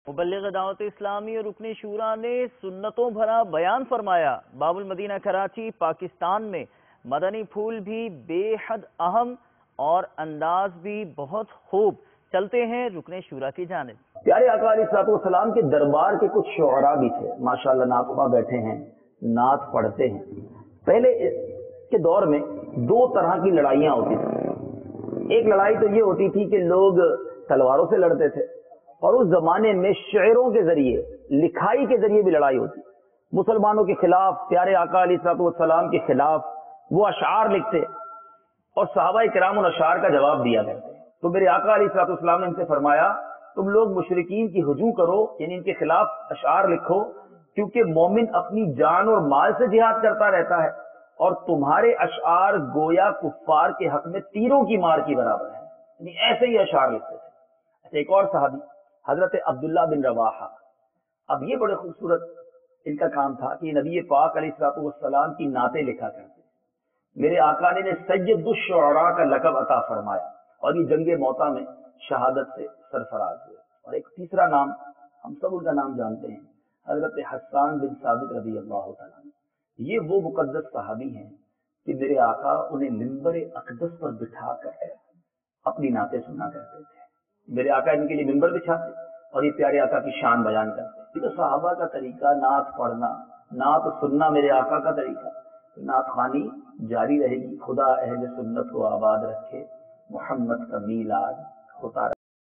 مبلغ دعوت اسلامی اور رکن شورا نے سنتوں بھرا بیان فرمایا۔ باب المدینہ کراچی پاکستان میں مدنی پھول بھی بے حد اہم اور انداز بھی بہت خوب۔ چلتے ہیں رکن شورا کی جانب۔ پیارے آقا علیہ الصلوۃ والسلام کے دربار کے کچھ شعراء بھی تھے، ماشاءاللہ نعت خواں بیٹھے ہیں، نعت پڑھتے ہیں۔ پہلے کے دور میں دو طرح کی لڑائیاں ہوتی تھیں۔ ایک لڑائی تو یہ ہوتی تھی کہ لوگ تلواروں سے لڑتے تھے، اور اس زمانے میں شعروں کے ذریعے، لکھائی کے ذریعے بھی لڑائی ہوتی۔ مسلمانوں کے خلاف، پیارے آقا علیہ الصلوۃ والسلام کے خلاف وہ اشعار لکھتے اور صحابہ کرام ان اشعار کا جواب دیا کرتے۔ تو میرے آقا علیہ الصلوۃ والسلام نے ان سے فرمایا تم لوگ مشرکین کی ہجوم کرو، یعنی ان کے خلاف اشعار لکھو، کیونکہ مومن اپنی جان اور مال سے جہاد کرتا رہتا ہے، اور تمہارے اشعار گویا کفار کے حق میں تیروں کی مار کی برابر ہے۔ یعنی ایسے ہی اشعار لکھتے تھے۔ ایک اور صحابی حضرت عبداللہ بن رواحہ، اب یہ بڑے خوبصورت ان کا کام تھا کہ نبی پاک علیہ الصلوۃ والسلام کی نعتیں لکھا کرتے۔ میرے آقا نے سید الشعراء کا لقب عطا فرمایا، اور یہ جنگ موتا میں شہادت سے سرفراز ہوئے۔ اور ایک تیسرا نام، ہم سب ان کا نام جانتے ہیں، حضرت حسان بن ثابت رضی اللہ تعالیٰ عنہ۔ یہ وہ مقدس صحابی ہیں کہ میرے آقا انہیں منبر اقدس پر بٹھا کر اپنی نعتیں سنا کرتے تھے۔ میرے آقا ان کے لیے منبر بچھاتے اور یہ پیارے آقا کی شان بیان کرتے۔ یہ تو صحابہ کا طریقہ، نعت پڑھنا، نعت سننا میرے آقا کا طریقہ۔ نعت خوانی جاری رہے گی۔ خدا اہل سنت کو آباد رکھے، محمد کا میلاد ہوتا رہے۔